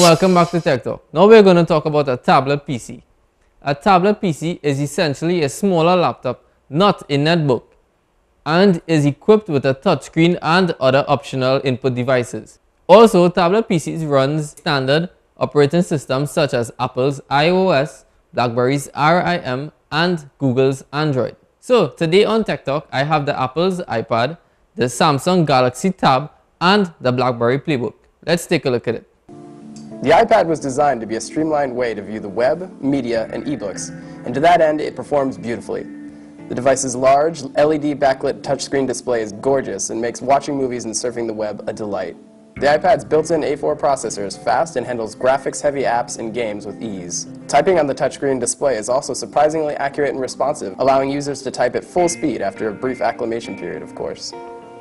welcome back to Tech Talk. Now we're going to talk about a tablet PC. A tablet PC is essentially a smaller laptop, not a netbook, and is equipped with a touchscreen and other optional input devices. Also, tablet PCs run standard operating systems such as Apple's iOS, BlackBerry's RIM, and Google's Android. So today on Tech Talk, I have the Apple's iPad, the Samsung Galaxy Tab, and the BlackBerry Playbook. Let's take a look at it. The iPad was designed to be a streamlined way to view the web, media, and ebooks, and to that end, it performs beautifully. The device's large, LED backlit touchscreen display is gorgeous and makes watching movies and surfing the web a delight. The iPad's built-in A4 processor is fast and handles graphics-heavy apps and games with ease. Typing on the touchscreen display is also surprisingly accurate and responsive, allowing users to type at full speed after a brief acclimation period, of course.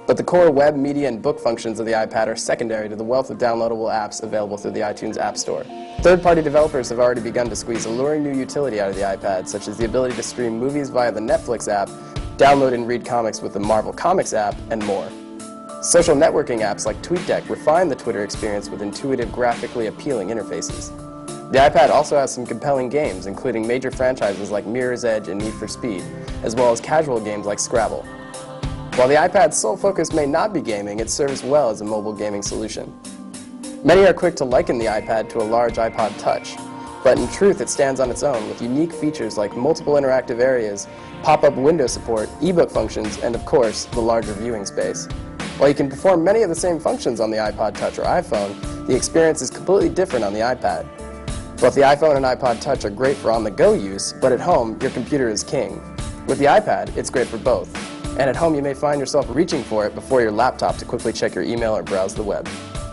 But the core web, media, and book functions of the iPad are secondary to the wealth of downloadable apps available through the iTunes App Store. Third-party developers have already begun to squeeze alluring new utility out of the iPad, such as the ability to stream movies via the Netflix app, download and read comics with the Marvel Comics app, and more. Social networking apps like TweetDeck refine the Twitter experience with intuitive, graphically appealing interfaces. The iPad also has some compelling games, including major franchises like Mirror's Edge and Need for Speed, as well as casual games like Scrabble. While the iPad's sole focus may not be gaming, it serves well as a mobile gaming solution. Many are quick to liken the iPad to a large iPod Touch, but in truth it stands on its own with unique features like multiple interactive areas, pop-up window support, ebook functions, and of course, the larger viewing space. While you can perform many of the same functions on the iPod Touch or iPhone, the experience is completely different on the iPad. Both the iPhone and iPod Touch are great for on-the-go use, but at home, your computer is king. With the iPad, it's great for both. And at home you may find yourself reaching for it before your laptop to quickly check your email or browse the web.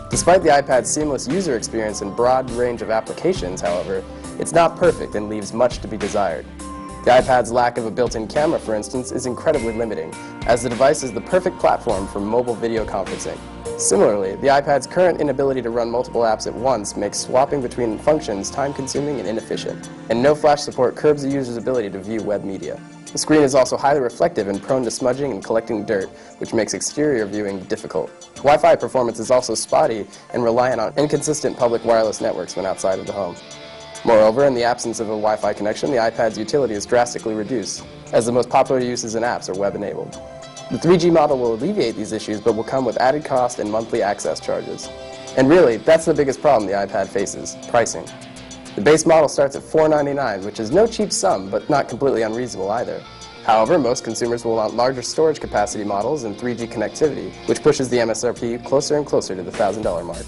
Despite the iPad's seamless user experience and broad range of applications, however, it's not perfect and leaves much to be desired. The iPad's lack of a built-in camera, for instance, is incredibly limiting, as the device is the perfect platform for mobile video conferencing. Similarly, the iPad's current inability to run multiple apps at once makes swapping between functions time-consuming and inefficient, and no flash support curbs the user's ability to view web media. The screen is also highly reflective and prone to smudging and collecting dirt, which makes exterior viewing difficult. Wi-Fi performance is also spotty and reliant on inconsistent public wireless networks when outside of the home. Moreover, in the absence of a Wi-Fi connection, the iPad's utility is drastically reduced, as the most popular uses and apps are web-enabled. The 3G model will alleviate these issues, but will come with added cost and monthly access charges. And really, that's the biggest problem the iPad faces: pricing. The base model starts at $499, which is no cheap sum, but not completely unreasonable either. However, most consumers will want larger storage capacity models and 3G connectivity, which pushes the MSRP closer and closer to the $1,000 mark.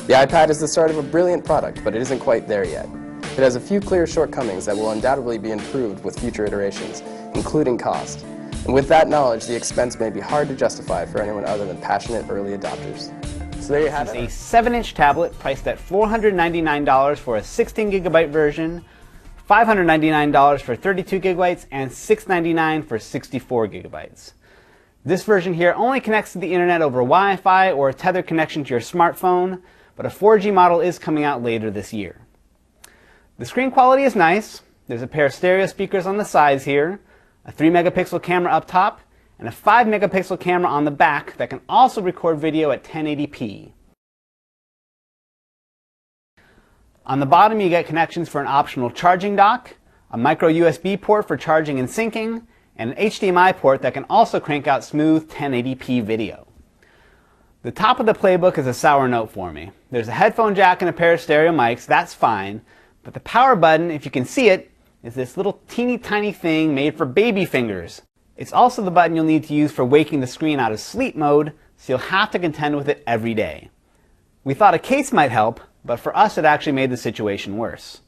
The iPad is the start of a brilliant product, but it isn't quite there yet. It has a few clear shortcomings that will undoubtedly be improved with future iterations, including cost. And with that knowledge, the expense may be hard to justify for anyone other than passionate early adopters. So there you have it. It's a 7-inch tablet priced at $499 for a 16GB version, $599 for 32 gigabytes, and $699 for 64 gigabytes. This version here only connects to the internet over Wi-Fi or a tethered connection to your smartphone, but a 4G model is coming out later this year. The screen quality is nice. There's a pair of stereo speakers on the sides here, a 3-megapixel camera up top, and a 5-megapixel camera on the back that can also record video at 1080p. On the bottom you get connections for an optional charging dock, a micro USB port for charging and syncing, and an HDMI port that can also crank out smooth 1080p video. The top of the Playbook is a sour note for me. There's a headphone jack and a pair of stereo mics, that's fine, but the power button, if you can see it, is this little teeny tiny thing made for baby fingers. It's also the button you'll need to use for waking the screen out of sleep mode, so you'll have to contend with it every day. We thought a case might help, but for us it actually made the situation worse.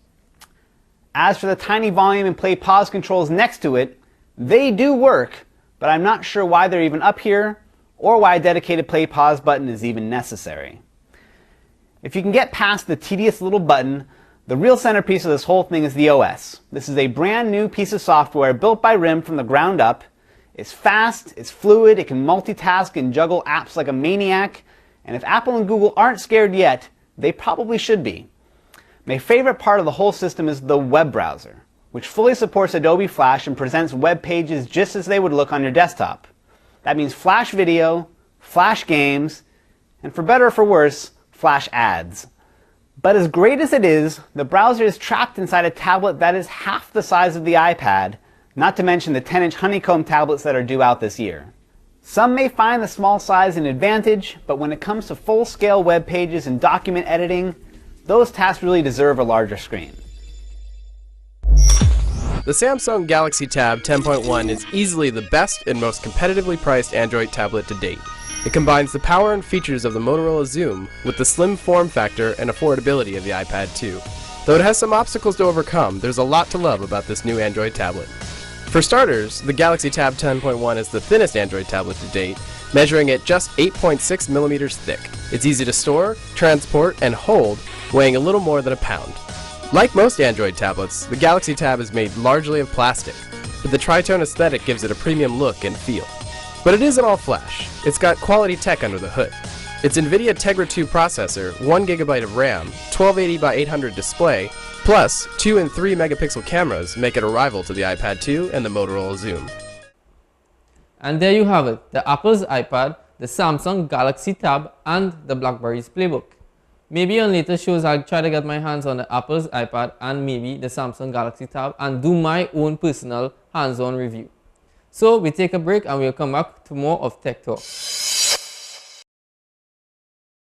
As for the tiny volume and play pause controls next to it, they do work, but I'm not sure why they're even up here, or why a dedicated play pause button is even necessary. If you can get past the tedious little button, the real centerpiece of this whole thing is the OS. This is a brand new piece of software built by RIM from the ground up. It's fast, it's fluid, it can multitask and juggle apps like a maniac, and if Apple and Google aren't scared yet, they probably should be. My favorite part of the whole system is the web browser, which fully supports Adobe Flash and presents web pages just as they would look on your desktop. That means Flash video, Flash games, and for better or for worse, Flash ads. But as great as it is, the browser is trapped inside a tablet that is half the size of the iPad, not to mention the 10-inch honeycomb tablets that are due out this year. Some may find the small size an advantage, but when it comes to full-scale web pages and document editing, those tasks really deserve a larger screen. The Samsung Galaxy Tab 10.1 is easily the best and most competitively priced Android tablet to date. It combines the power and features of the Motorola Xoom with the slim form factor and affordability of the iPad 2. Though it has some obstacles to overcome, there's a lot to love about this new Android tablet. For starters, the Galaxy Tab 10.1 is the thinnest Android tablet to date, measuring at just 8.6 millimeters thick. It's easy to store, transport, and hold, weighing a little more than a pound. Like most Android tablets, the Galaxy Tab is made largely of plastic, but the tritone aesthetic gives it a premium look and feel. But it isn't all flash. It's got quality tech under the hood. Its NVIDIA Tegra 2 processor, 1GB of RAM, 1280 by 800 display, plus 2 and 3 megapixel cameras make it a rival to the iPad 2 and the Motorola Xoom. And there you have it, the Apple's iPad, the Samsung Galaxy Tab, and the BlackBerry's Playbook. Maybe on later shows I'll try to get my hands on the Apple's iPad and maybe the Samsung Galaxy Tab and do my own personal hands-on review. So we take a break and we'll come back to more of Tech Talk.